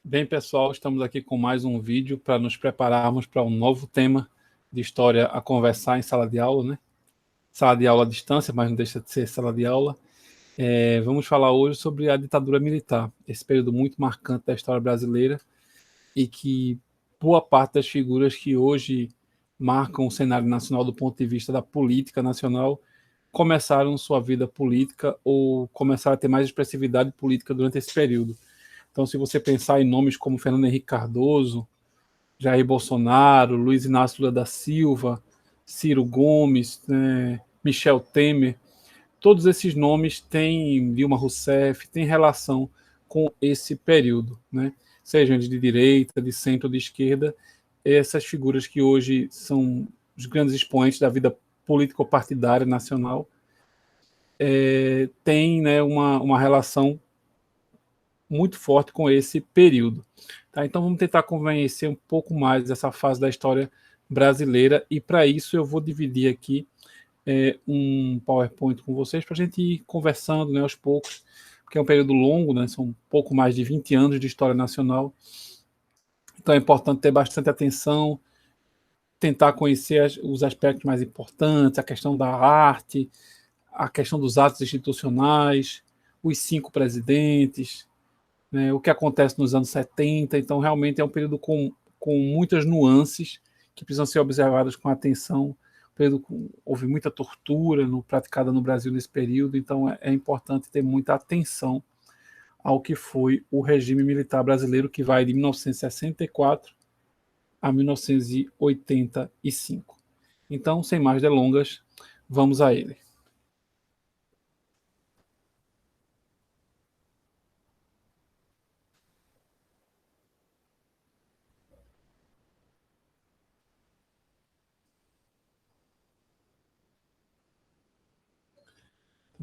Bem, pessoal, estamos aqui com mais um vídeo para nos prepararmos para um novo tema de história a conversar em sala de aula, né? Sala de aula à distância, mas não deixa de ser sala de aula. Vamos falar hoje sobre a ditadura militar, esse período muito marcante da história brasileira e que boa parte das figuras que hoje marcam o cenário nacional do ponto de vista da política nacional começaram sua vida política ou começaram a ter mais expressividade política durante esse período. Então, se você pensar em nomes como Fernando Henrique Cardoso, Jair Bolsonaro, Luiz Inácio Lula da Silva, Ciro Gomes, Michel Temer, todos esses nomes têm, Dilma Rousseff, têm relação com esse período, né? Sejam eles de direita, de centro ou de esquerda, essas figuras que hoje são os grandes expoentes da vida político-partidária nacional, têm, né, uma relação muito forte com esse período. Tá? Então vamos tentar conhecer um pouco mais dessa fase da história brasileira e para isso eu vou dividir aqui um PowerPoint com vocês para a gente ir conversando, né, aos poucos, porque é um período longo, né, são um pouco mais de 20 anos de história nacional, então é importante ter bastante atenção, tentar conhecer os aspectos mais importantes, a questão da arte, a questão dos atos institucionais, os 5 presidentes, né, o que acontece nos anos 70, então realmente é um período com muitas nuances que precisam ser observadas com atenção. Houve muita tortura praticada no Brasil nesse período, então é importante ter muita atenção ao que foi o regime militar brasileiro, que vai de 1964 a 1985. Então, sem mais delongas, vamos a ele.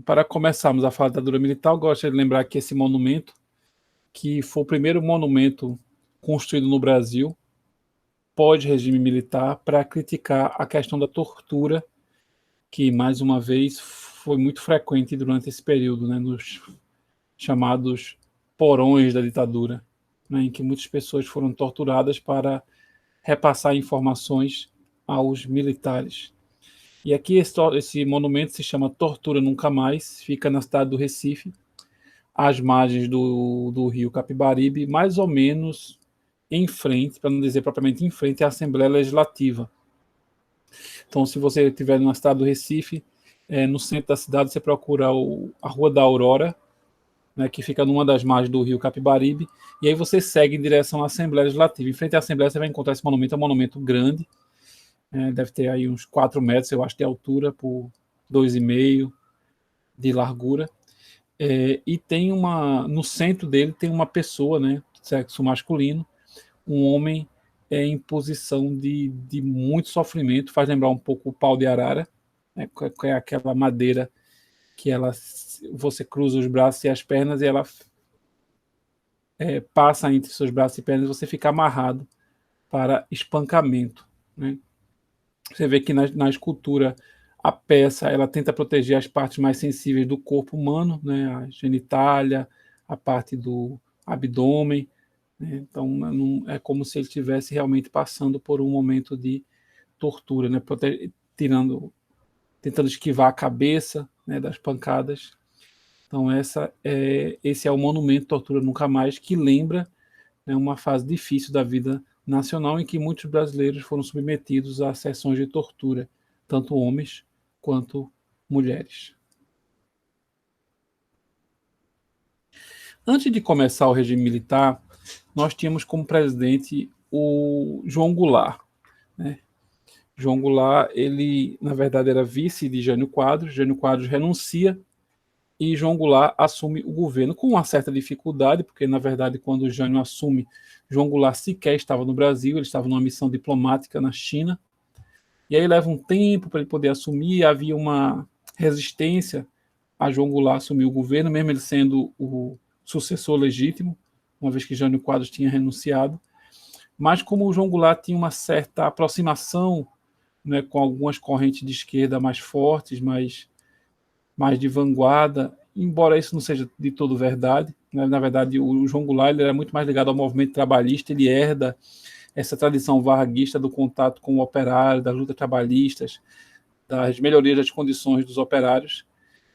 Para começarmos a falar da ditadura militar, eu gosto de lembrar que esse monumento, que foi o primeiro monumento construído no Brasil pós-regime militar para criticar a questão da tortura, que, mais uma vez, foi muito frequente durante esse período, né, nos chamados porões da ditadura, né, em que muitas pessoas foram torturadas para repassar informações aos militares. E aqui esse monumento se chama Tortura Nunca Mais, fica na cidade do Recife, às margens do rio Capibaribe, mais ou menos em frente, para não dizer propriamente em frente, à Assembleia Legislativa. Então, se você estiver na cidade do Recife, no centro da cidade, você procura a Rua da Aurora, né, que fica numa das margens do rio Capibaribe, e aí você segue em direção à Assembleia Legislativa. Em frente à Assembleia você vai encontrar esse monumento, é um monumento grande, deve ter aí uns 4 metros, eu acho, de altura, por 2,5 de largura. E tem no centro dele tem uma pessoa, né, sexo masculino, um homem em posição de muito sofrimento, faz lembrar um pouco o pau de arara, né, que é aquela madeira que você cruza os braços e as pernas e ela passa entre seus braços e pernas e você fica amarrado para espancamento, né? Você vê que na escultura a peça ela tenta proteger as partes mais sensíveis do corpo humano, né, a genitália, a parte do abdômen, né? Então é como se ele estivesse realmente passando por um momento de tortura, né, tentando esquivar a cabeça, né, das pancadas. Então esse é o monumento Tortura Nunca Mais, que lembra, né, uma fase difícil da vida nacional em que muitos brasileiros foram submetidos a sessões de tortura, tanto homens quanto mulheres. Antes de começar o regime militar, nós tínhamos como presidente o João Goulart, né? João Goulart, ele, na verdade, era vice de Jânio Quadros. Jânio Quadros renuncia e João Goulart assume o governo com uma certa dificuldade, porque, na verdade, quando o Jânio assume, João Goulart sequer estava no Brasil, ele estava numa missão diplomática na China, e aí leva um tempo para ele poder assumir, havia uma resistência a João Goulart assumir o governo, mesmo ele sendo o sucessor legítimo, uma vez que Jânio Quadros tinha renunciado, mas como o João Goulart tinha uma certa aproximação, né, com algumas correntes de esquerda mais fortes, mais de vanguarda, embora isso não seja de todo verdade, né? Na verdade, o João Goulart ele era muito mais ligado ao movimento trabalhista, ele herda essa tradição varguista do contato com o operário, das lutas trabalhistas, das melhorias das condições dos operários,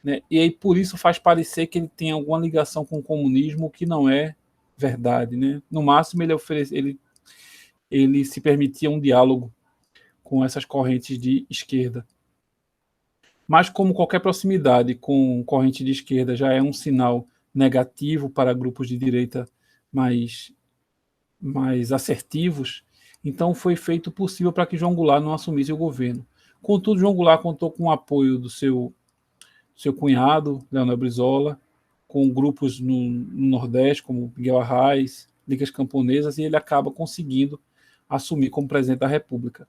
né? E aí por isso faz parecer que ele tem alguma ligação com o comunismo, que não é verdade, né? No máximo ele se permitia um diálogo com essas correntes de esquerda. Mas como qualquer proximidade com corrente de esquerda já é um sinal negativo para grupos de direita mais assertivos, então foi feito o possível para que João Goulart não assumisse o governo. Contudo, João Goulart contou com o apoio do seu cunhado, Leonel Brizola, com grupos no Nordeste, como Miguel Arraes, Ligas Camponesas, e ele acaba conseguindo assumir como presidente da República.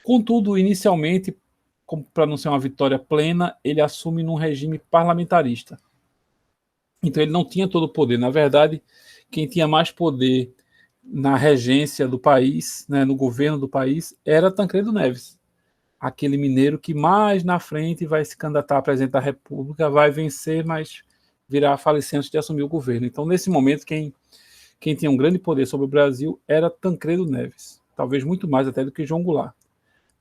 Contudo, inicialmente, para não ser uma vitória plena, ele assume num regime parlamentarista. Então ele não tinha todo o poder. Na verdade, quem tinha mais poder na regência do país, né, no governo do país, era Tancredo Neves, aquele mineiro que mais na frente vai se candidatar a presidente da República, vai vencer, mas virá a falecer antes de assumir o governo. Então, nesse momento, quem tinha um grande poder sobre o Brasil era Tancredo Neves, talvez muito mais até do que João Goulart.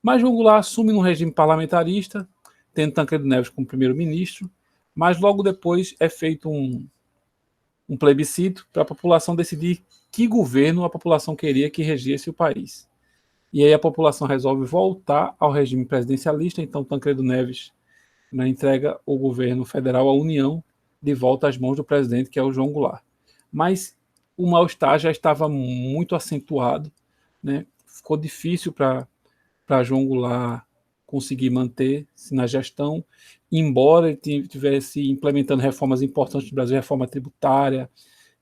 Mas João Goulart assume num regime parlamentarista, tendo Tancredo Neves como primeiro-ministro, mas logo depois é feito um plebiscito para a população decidir que governo a população queria que regesse o país. E aí a população resolve voltar ao regime presidencialista, então Tancredo Neves, né, entrega o governo federal à União de volta às mãos do presidente, que é o João Goulart. Mas o mal-estar já estava muito acentuado, né? Ficou difícil para João Goulart conseguir manter-se na gestão, embora ele estivesse implementando reformas importantes no Brasil, reforma tributária,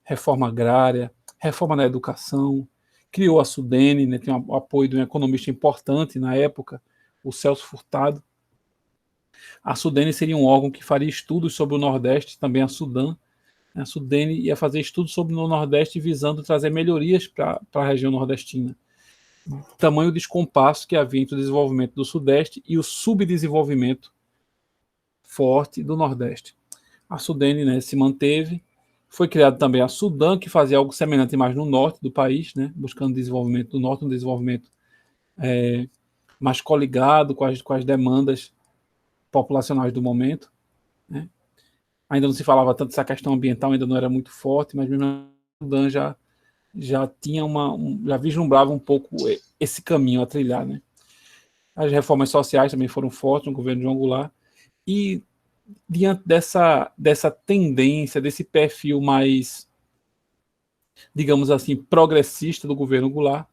reforma agrária, reforma na educação, criou a Sudene, né, tem o apoio de um economista importante na época, o Celso Furtado. A Sudene seria um órgão que faria estudos sobre o Nordeste, também a Sudan. A Sudene ia fazer estudos sobre o Nordeste visando trazer melhorias para a região nordestina. Tamanho descompasso que havia entre o desenvolvimento do Sudeste e o subdesenvolvimento forte do Nordeste. A Sudene, né, se manteve. Foi criado também a Sudan, que fazia algo semelhante mais no norte do país, né, buscando desenvolvimento do norte, um desenvolvimento mais coligado com as demandas populacionais do momento, né. Ainda não se falava tanto dessa questão ambiental, ainda não era muito forte, mas mesmo a Sudan já tinha já vislumbrava um pouco esse caminho a trilhar, né. As reformas sociais também foram fortes no governo de João Goulart, e diante dessa tendência, desse perfil mais, digamos assim, progressista do governo Goulart,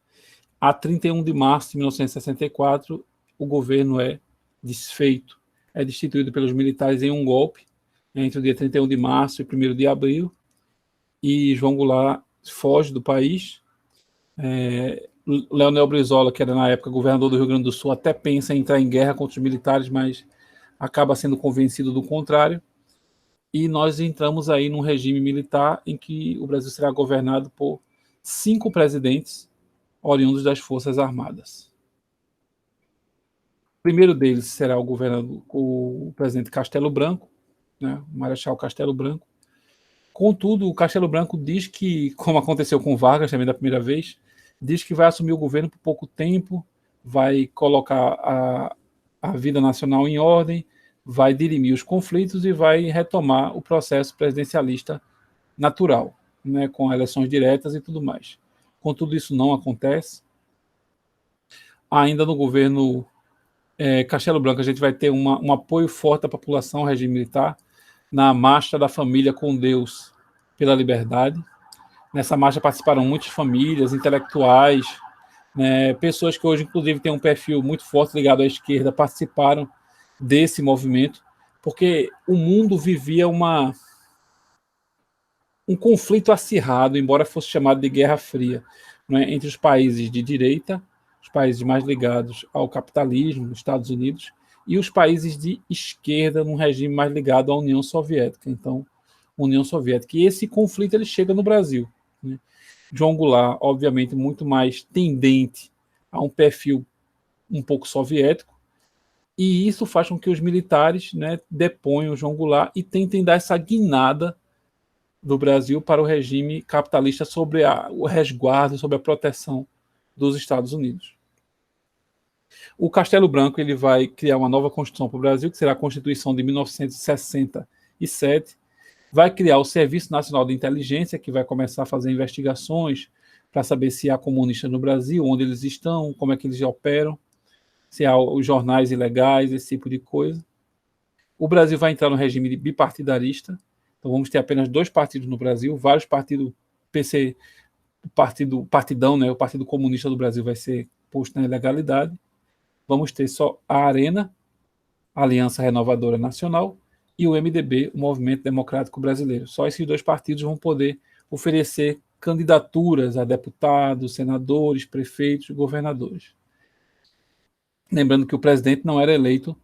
a 31 de março de 1964, o governo é desfeito, é destituído pelos militares em um golpe, entre o dia 31 de março e 1º de abril, e João Goulart foge do país. Leonel Brizola, que era na época governador do Rio Grande do Sul, até pensa em entrar em guerra contra os militares, mas acaba sendo convencido do contrário, e nós entramos aí num regime militar em que o Brasil será governado por 5 presidentes oriundos das Forças Armadas. O primeiro deles será o presidente Castelo Branco, né, o Marechal Castelo Branco. Contudo, o Castelo Branco diz que, como aconteceu com Vargas também da primeira vez, diz que vai assumir o governo por pouco tempo, vai colocar a vida nacional em ordem, vai dirimir os conflitos e vai retomar o processo presidencialista natural, né, com eleições diretas e tudo mais. Contudo, isso não acontece. Ainda no governo Castelo Branco, a gente vai ter um apoio forte da população ao regime militar, na Marcha da Família com Deus pela Liberdade. Nessa marcha participaram muitas famílias, intelectuais, né, pessoas que hoje, inclusive, têm um perfil muito forte ligado à esquerda, participaram desse movimento, porque o mundo vivia um conflito acirrado, embora fosse chamado de Guerra Fria, né, entre os países de direita, os países mais ligados ao capitalismo, os Estados Unidos, e os países de esquerda, num regime mais ligado à União Soviética. Então, União Soviética. E esse conflito ele chega no Brasil, né? João Goulart, obviamente, muito mais tendente a um perfil um pouco soviético, E isso faz com que os militares, né, deponham João Goulart e tentem dar essa guinada do Brasil para o regime capitalista sobre o resguardo, sobre a proteção dos Estados Unidos. O Castelo Branco ele vai criar uma nova Constituição para o Brasil, que será a Constituição de 1967. Vai criar o Serviço Nacional de Inteligência, que vai começar a fazer investigações para saber se há comunistas no Brasil, onde eles estão, como é que eles operam, se há os jornais ilegais, esse tipo de coisa. O Brasil vai entrar no regime bipartidarista, então vamos ter apenas 2 partidos no Brasil, vários partidos, PC, partidão, né, o Partido Comunista do Brasil vai ser posto na ilegalidade. Vamos ter só a Arena, a Aliança Renovadora Nacional, e o MDB, o Movimento Democrático Brasileiro. Só esses 2 partidos vão poder oferecer candidaturas a deputados, senadores, prefeitos, governadores. Lembrando que o presidente não era eleito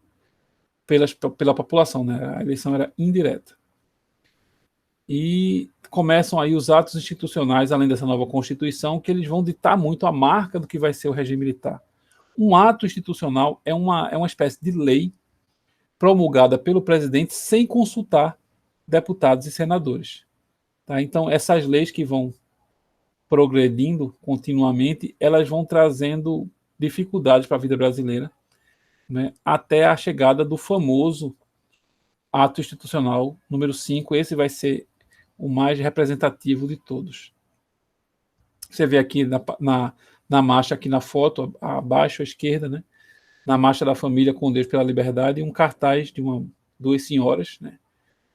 pela população, né? A eleição era indireta. E começam aí os atos institucionais, além dessa nova Constituição, que eles vão ditar muito a marca do que vai ser o regime militar. Um ato institucional é uma espécie de lei promulgada pelo presidente sem consultar deputados e senadores. Tá? Então, essas leis que vão progredindo continuamente, elas vão trazendo dificuldades para a vida brasileira, né? Até a chegada do famoso ato institucional número 5. Esse vai ser o mais representativo de todos. Você vê aqui na marcha, aqui na foto, abaixo à esquerda, né? Na marcha da família com Deus pela liberdade, um cartaz de 2 senhoras, né?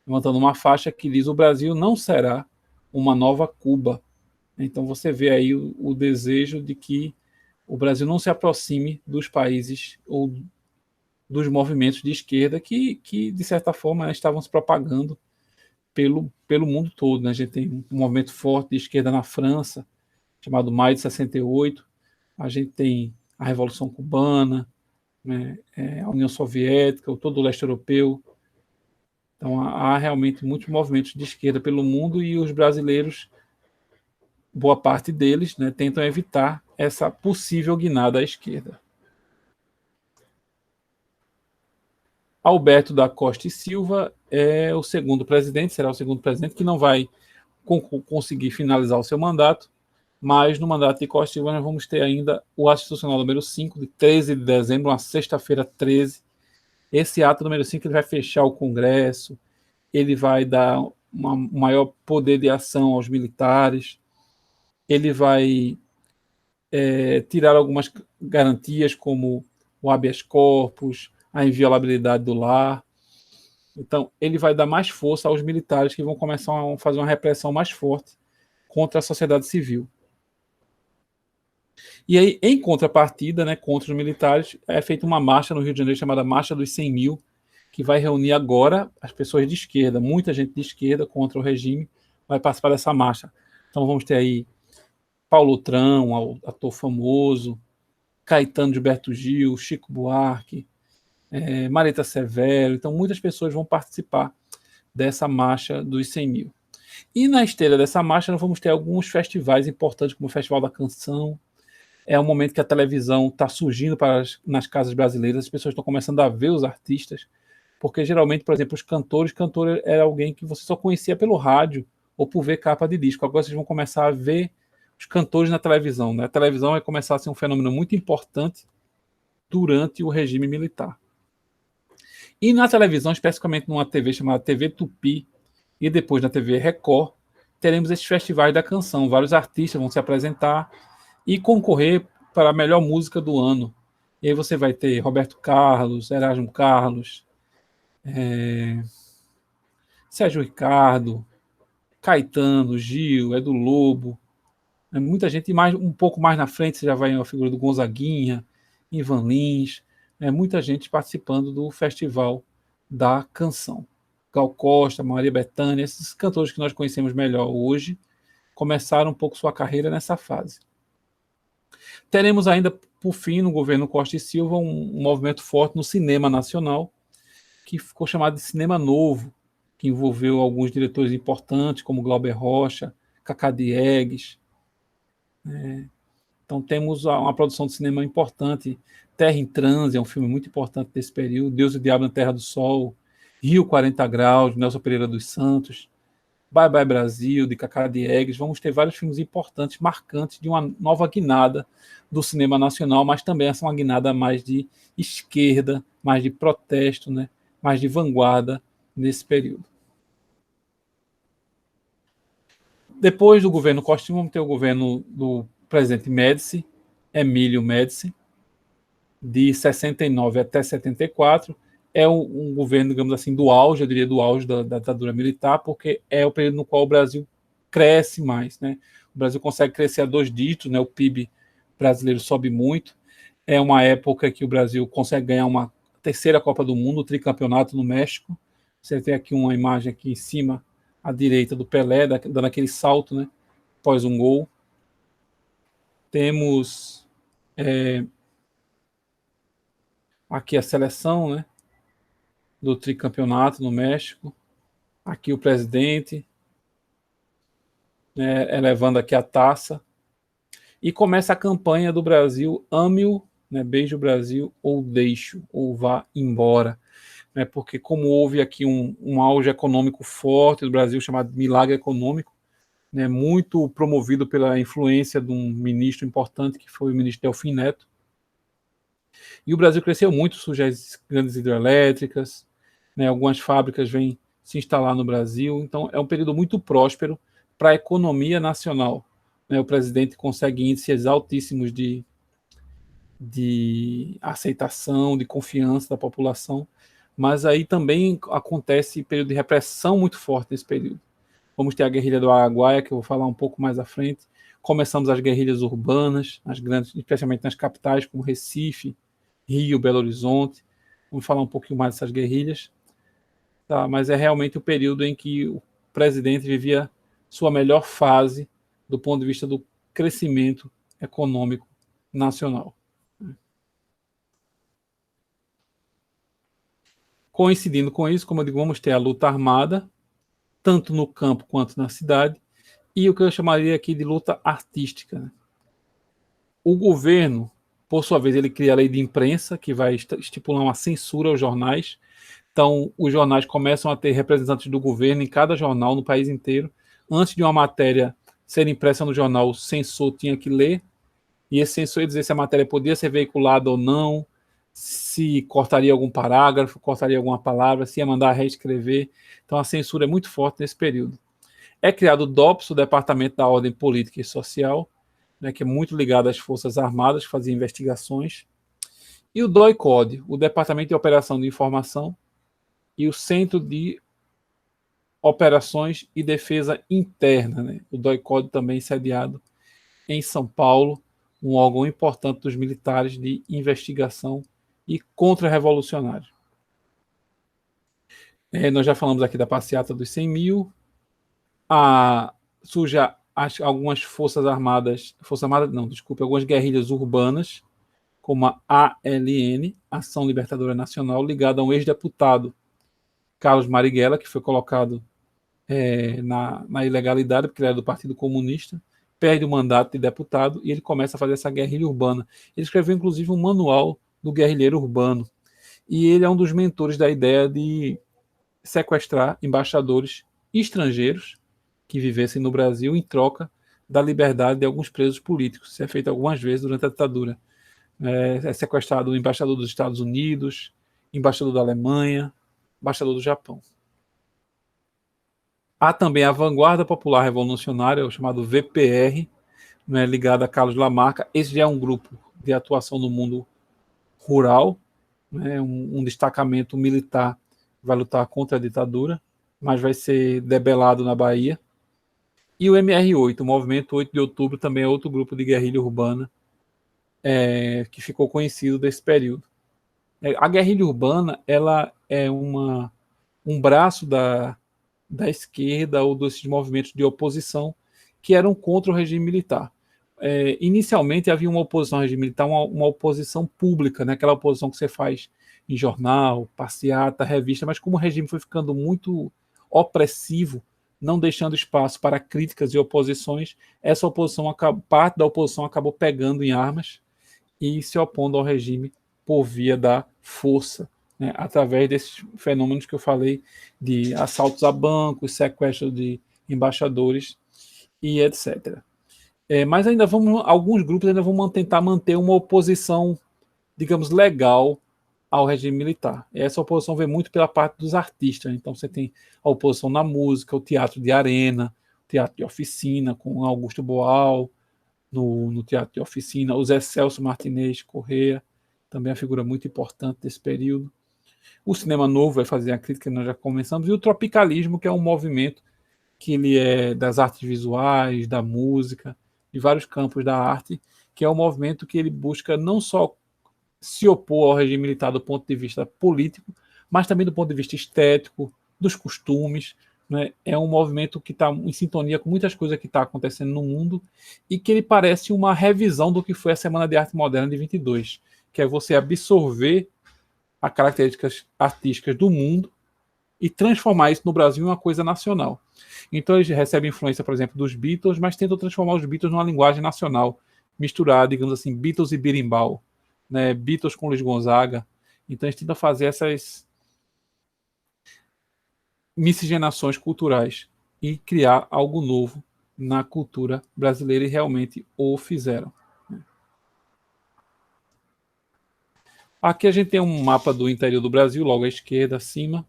Levantando uma faixa que diz: o Brasil não será uma nova Cuba. Então você vê aí o desejo de que o Brasil não se aproxime dos países ou dos movimentos de esquerda que de certa forma, estavam se propagando pelo mundo todo. Né? A gente tem um movimento forte de esquerda na França, chamado Maio de 68. A gente tem a Revolução Cubana, né? A União Soviética, todo o leste europeu. Então há realmente muitos movimentos de esquerda pelo mundo e os brasileiros, boa parte deles, né, tentam evitar essa possível guinada à esquerda. Alberto da Costa e Silva é o segundo presidente, será o segundo presidente, que não vai conseguir finalizar o seu mandato, mas no mandato de Costa e Silva nós vamos ter ainda o ato institucional número 5, de 13 de dezembro, uma sexta-feira 13. Esse ato número 5 ele vai fechar o Congresso, ele vai dar um maior poder de ação aos militares, ele vai tirar algumas garantias, como o habeas corpus, a inviolabilidade do lar. Então, ele vai dar mais força aos militares, que vão começar a fazer uma repressão mais forte contra a sociedade civil. E aí, em contrapartida, né, contra os militares, é feita uma marcha no Rio de Janeiro chamada Marcha dos 100 Mil, que vai reunir agora as pessoas de esquerda, muita gente de esquerda contra o regime vai participar dessa marcha. Então vamos ter aí Paulo Trão, um ator famoso, Caetano Gilberto Gil, Chico Buarque, Marita Severo. Então muitas pessoas vão participar dessa marcha dos 100 mil. E na esteira dessa marcha nós vamos ter alguns festivais importantes, como o Festival da Canção. É um momento que a televisão está surgindo nas casas brasileiras, as pessoas estão começando a ver os artistas, porque geralmente, por exemplo, cantor era alguém que você só conhecia pelo rádio ou por ver capa de disco. Agora vocês vão começar a ver os cantores na televisão. Né? A televisão vai começar a ser um fenômeno muito importante durante o regime militar. E na televisão, especificamente numa TV chamada TV Tupi e depois na TV Record, teremos esses festivais da canção. Vários artistas vão se apresentar e concorrer para a melhor música do ano. E aí você vai ter Roberto Carlos, Erasmo Carlos, Sérgio Ricardo, Caetano, Gil, Edu Lobo, muita gente, e um pouco mais na frente você já vai a figura do Gonzaguinha, Ivan Lins, muita gente participando do Festival da Canção. Gal Costa, Maria Bethânia, esses cantores que nós conhecemos melhor hoje, começaram um pouco sua carreira nessa fase. Teremos ainda, por fim, no governo Costa e Silva, um movimento forte no cinema nacional, que ficou chamado de Cinema Novo, que envolveu alguns diretores importantes, como Glauber Rocha, Cacá Diegues. Então temos uma produção de cinema importante Terra em Transe é um filme muito importante desse período, Deus e o Diabo na Terra do Sol, Rio 40 Graus, Nelson Pereira dos Santos, Bye Bye Brasil, de Cacá Diegues. Vamos ter vários filmes importantes, marcantes, de uma nova guinada do cinema nacional, mas também essa é uma guinada mais de esquerda, mais de protesto, né? Mais de vanguarda nesse período. Depois do governo Costa, vamos ter o governo do presidente Médici, Emílio Médici, de 69 até 74. É um governo, digamos assim, do auge, eu diria do auge da ditadura militar, porque é o período no qual o Brasil cresce mais, né? O Brasil consegue crescer a 2 dígitos, né? O PIB brasileiro sobe muito. É uma época que o Brasil consegue ganhar uma terceira Copa do Mundo, o tricampeonato no México. Você tem aqui uma imagem aqui em cima, à direita do Pelé, dando aquele salto, né? Após um gol. Temos aqui a seleção, né? Do tricampeonato no México. Aqui o presidente, né, elevando aqui a taça. E começa a campanha do Brasil, ame-o, né, beije o Brasil, ou deixe-o, ou vá embora. Né, porque como houve aqui um auge econômico forte do Brasil, chamado milagre econômico, né, muito promovido pela influência de um ministro importante, que foi o ministro Delfim Neto. E o Brasil cresceu muito, surgem as grandes hidrelétricas, né, algumas fábricas vêm se instalar no Brasil. Então, é um período muito próspero para a economia nacional. Né, o presidente consegue índices altíssimos de aceitação, de confiança da população, mas aí também acontece período de repressão muito forte nesse período. Vamos ter a guerrilha do Araguaia, que eu vou falar um pouco mais à frente. Começamos as guerrilhas urbanas, as grandes, especialmente nas capitais como Recife, Rio, Belo Horizonte. Vamos falar um pouquinho mais dessas guerrilhas. Tá? Mas é realmente o período em que o presidente vivia sua melhor fase do ponto de vista do crescimento econômico nacional. Coincidindo com isso, como eu digo, vamos ter a luta armada, tanto no campo quanto na cidade, e o que eu chamaria aqui de luta artística. Né? O governo, por sua vez, ele cria a lei de imprensa, que vai estipular uma censura aos jornais. Então, os jornais começam a ter representantes do governo em cada jornal no país inteiro. Antes de uma matéria ser impressa no jornal, o censor tinha que ler, e esse censor ia dizer se a matéria podia ser veiculada ou não, se cortaria algum parágrafo, cortaria alguma palavra, se ia mandar reescrever. Então, a censura é muito forte nesse período. É criado o DOPS, o Departamento da Ordem Política e Social, né, que é muito ligado às Forças Armadas, que fazia investigações, e o DOI-CODE, o Departamento de Operação de Informação, e o Centro de Operações e Defesa Interna, né, o DOI-CODE também sediado em São Paulo, um órgão importante dos militares de investigação e contra-revolucionário. Nós já falamos aqui da passeata dos 100 mil, surge algumas algumas guerrilhas urbanas, como a ALN, Ação Libertadora Nacional, ligada a um ex-deputado, Carlos Marighella, que foi colocado na ilegalidade, porque ele era do Partido Comunista, perde o mandato de deputado e ele começa a fazer essa guerrilha urbana. Ele escreveu, inclusive, um manual do guerrilheiro urbano. E ele é um dos mentores da ideia de sequestrar embaixadores estrangeiros que vivessem no Brasil em troca da liberdade de alguns presos políticos. Isso é feito algumas vezes durante a ditadura. É sequestrado o embaixador dos Estados Unidos, embaixador da Alemanha, embaixador do Japão. Há também a Vanguarda Popular Revolucionária, o chamado VPR, né, ligado a Carlos Lamarca. Esse já é um grupo de atuação no mundo rural, né, um destacamento militar que vai lutar contra a ditadura, mas vai ser debelado na Bahia. E o MR8, o Movimento 8 de Outubro, também é outro grupo de guerrilha urbana que ficou conhecido desse período. A guerrilha urbana ela é um braço da esquerda ou desses movimentos de oposição que eram contra o regime militar. Inicialmente havia uma oposição ao regime militar, uma oposição pública, né? Aquela oposição que você faz em jornal, passeata, revista, mas como o regime foi ficando muito opressivo, não deixando espaço para críticas e oposições, parte da oposição acabou pegando em armas e se opondo ao regime por via da força, né, através desses fenômenos que eu falei de assaltos a bancos, sequestro de embaixadores e etc. Mas ainda alguns grupos ainda vão tentar manter uma oposição, digamos, legal ao regime militar. E essa oposição vem muito pela parte dos artistas. Então você tem a oposição na música, o teatro de arena, o teatro de oficina, com Augusto Boal, no teatro de oficina, o Zé Celso Martinez Corrêa, também é uma figura muito importante desse período. O cinema novo vai fazer a crítica que nós já começamos, e o tropicalismo, que é um movimento que ele é das artes visuais, da música, de vários campos da arte, que é um movimento que ele busca não só se opor ao regime militar do ponto de vista político, mas também do ponto de vista estético, dos costumes. Né? É um movimento que está em sintonia com muitas coisas que está acontecendo no mundo e que ele parece uma revisão do que foi a Semana de Arte Moderna de 22, que é você absorver as características artísticas do mundo e transformar isso no Brasil em uma coisa nacional. Então eles recebem influência, por exemplo, dos Beatles, mas tentam transformar os Beatles numa linguagem nacional, misturar, digamos assim, Beatles e berimbau, né? Beatles com Luiz Gonzaga. Então eles tentam fazer essas miscigenações culturais e criar algo novo na cultura brasileira, e realmente o fizeram. Aqui a gente tem um mapa do interior do Brasil, logo à esquerda, acima,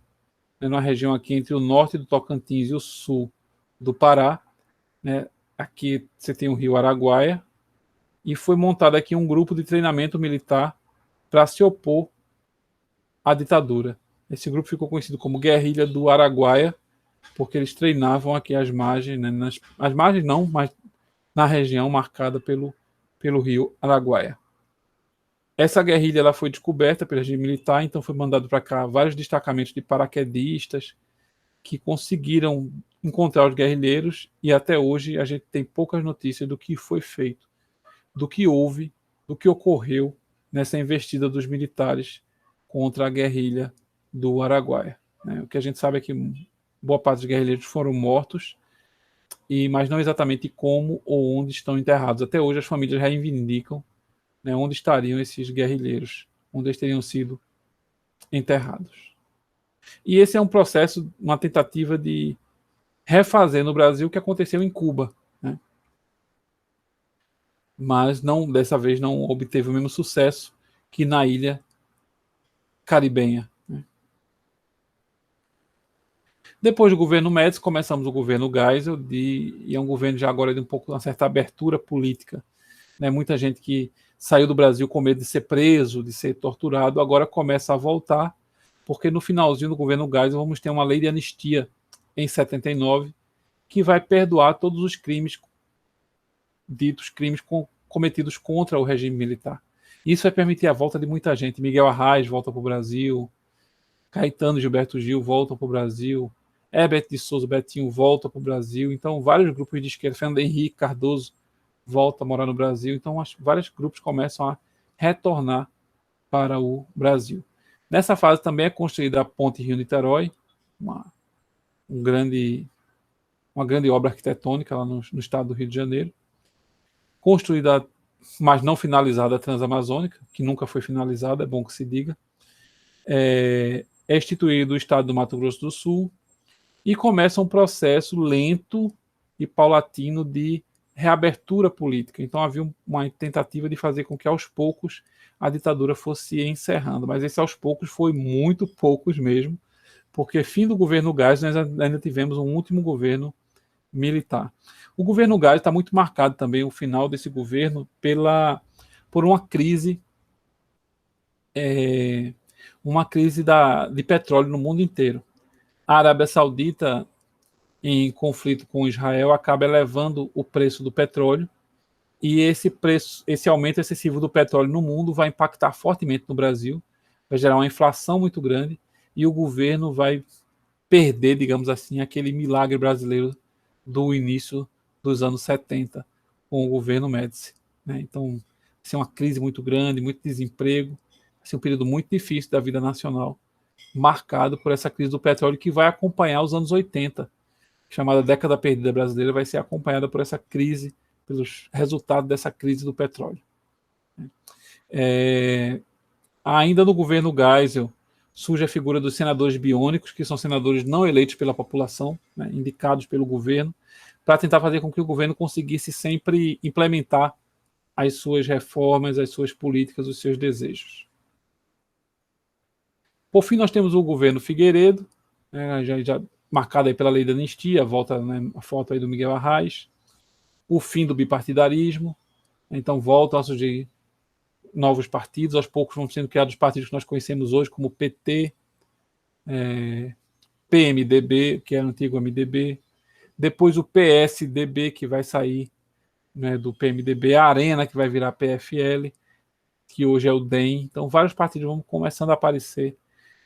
numa região aqui entre o norte do Tocantins e o sul do Pará. Né? Aqui você tem o rio Araguaia, e foi montado aqui um grupo de treinamento militar para se opor à ditadura. Esse grupo ficou conhecido como Guerrilha do Araguaia, porque eles treinavam aqui às margens, né? As margens não, mas na região marcada pelo rio Araguaia. Essa guerrilha ela foi descoberta pelo regime militar, então foi mandado para cá vários destacamentos de paraquedistas que conseguiram encontrar os guerrilheiros, e até hoje a gente tem poucas notícias do que foi feito, do que houve, do que ocorreu nessa investida dos militares contra a guerrilha do Araguaia. Né? O que a gente sabe é que boa parte dos guerrilheiros foram mortos, mas não exatamente como ou onde estão enterrados. Até hoje as famílias reivindicam, né, onde estariam esses guerrilheiros, onde eles teriam sido enterrados. E esse é um processo, uma tentativa de refazer no Brasil o que aconteceu em Cuba. Né? Mas dessa vez não obteve o mesmo sucesso que na ilha caribenha. Né? Depois do governo Médici, começamos o governo Geisel, e é um governo já agora de uma certa abertura política. Né? Muita gente que saiu do Brasil com medo de ser preso, de ser torturado, agora começa a voltar, porque no finalzinho do governo Geisel vamos ter uma lei de anistia em 79, que vai perdoar todos os crimes cometidos contra o regime militar. Isso vai permitir a volta de muita gente. Miguel Arraes volta para o Brasil, Caetano e Gilberto Gil voltam para o Brasil, Herbert de Souza Betinho volta para o Brasil. Então, vários grupos de esquerda, Fernando Henrique Cardoso volta a morar no Brasil. Então, vários grupos começam a retornar para o Brasil. Nessa fase também é construída a Ponte Rio-Niterói, uma grande obra arquitetônica lá no estado do Rio de Janeiro. Construída, mas não finalizada, a Transamazônica, que nunca foi finalizada, é bom que se diga. É instituído o estado do Mato Grosso do Sul, e começa um processo lento e paulatino de reabertura política. Então havia uma tentativa de fazer com que aos poucos a ditadura fosse encerrando, mas esse aos poucos foi muito poucos mesmo, porque fim do governo Geisel nós ainda tivemos um último governo militar. O governo Geisel está muito marcado também, o final desse governo, por uma crise de petróleo no mundo inteiro. A Arábia Saudita, em conflito com Israel, acaba elevando o preço do petróleo, e esse aumento excessivo do petróleo no mundo vai impactar fortemente no Brasil, vai gerar uma inflação muito grande, e o governo vai perder, digamos assim, aquele milagre brasileiro do início dos anos 70, com o governo Médici. Né? Então, vai ser uma crise muito grande, muito desemprego, vai ser um período muito difícil da vida nacional, marcado por essa crise do petróleo que vai acompanhar os anos 80, chamada década perdida brasileira, vai ser acompanhada por essa crise, pelos resultados dessa crise do petróleo. Ainda no governo Geisel, surge a figura dos senadores biônicos, que são senadores não eleitos pela população, né, indicados pelo governo, para tentar fazer com que o governo conseguisse sempre implementar as suas reformas, as suas políticas, os seus desejos. Por fim, nós temos o governo Figueiredo, né, já marcado aí pela lei da anistia, a foto aí do Miguel Arraes, o fim do bipartidarismo, então voltam a surgir novos partidos, aos poucos vão sendo criados os partidos que nós conhecemos hoje, como o PT, PMDB, que é o antigo MDB, depois o PSDB, que vai sair, né, do PMDB, a Arena, que vai virar PFL, que hoje é o DEM. Então, vários partidos vão começando a aparecer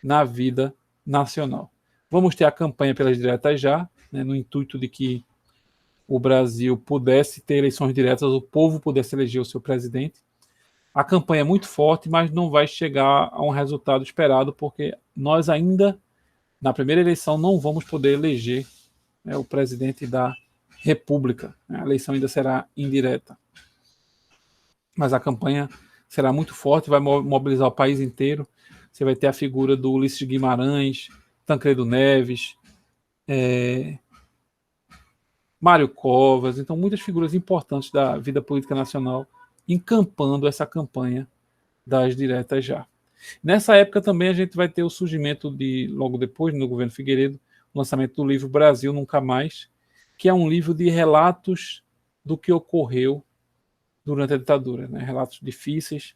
na vida nacional. Vamos ter a campanha pelas diretas já, né, no intuito de que o Brasil pudesse ter eleições diretas, o povo pudesse eleger o seu presidente. A campanha é muito forte, mas não vai chegar a um resultado esperado, porque nós ainda, na primeira eleição, não vamos poder eleger, né, o presidente da República. A eleição ainda será indireta. Mas a campanha será muito forte, vai mobilizar o país inteiro. Você vai ter a figura do Ulisses Guimarães, Tancredo Neves, Mário Covas, então muitas figuras importantes da vida política nacional encampando essa campanha das diretas já. Nessa época também a gente vai ter o surgimento logo depois, no governo Figueiredo, o lançamento do livro Brasil Nunca Mais, que é um livro de relatos do que ocorreu durante a ditadura, né? Relatos difíceis,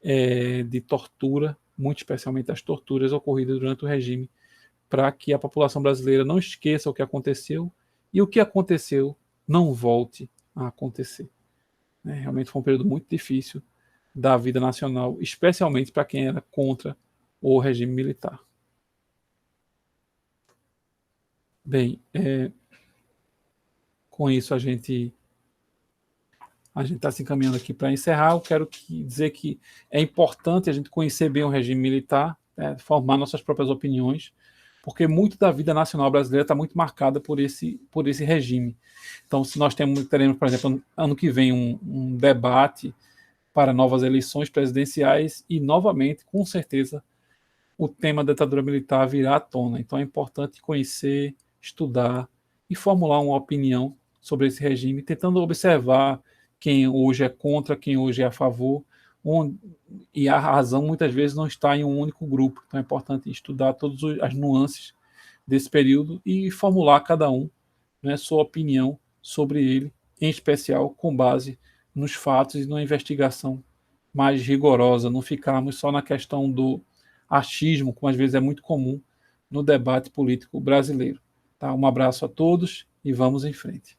de tortura, muito especialmente as torturas ocorridas durante o regime, para que a população brasileira não esqueça o que aconteceu e o que aconteceu não volte a acontecer. Realmente foi um período muito difícil da vida nacional, especialmente para quem era contra o regime militar. Bem, com isso a gente está se encaminhando aqui para encerrar. Eu quero dizer que é importante a gente conhecer bem o regime militar, formar nossas próprias opiniões, porque muito da vida nacional brasileira está muito marcada por esse regime. Então, se nós teremos, por exemplo, ano que vem um debate para novas eleições presidenciais e, novamente, com certeza, o tema da ditadura militar virá à tona. Então, é importante conhecer, estudar e formular uma opinião sobre esse regime, tentando observar quem hoje é contra, quem hoje é a favor, e a razão muitas vezes não está em um único grupo. Então é importante estudar todas as nuances desse período e formular cada um, né, sua opinião sobre ele, em especial com base nos fatos e numa investigação mais rigorosa, não ficarmos só na questão do achismo, como às vezes é muito comum no debate político brasileiro. Tá? Um abraço a todos e vamos em frente.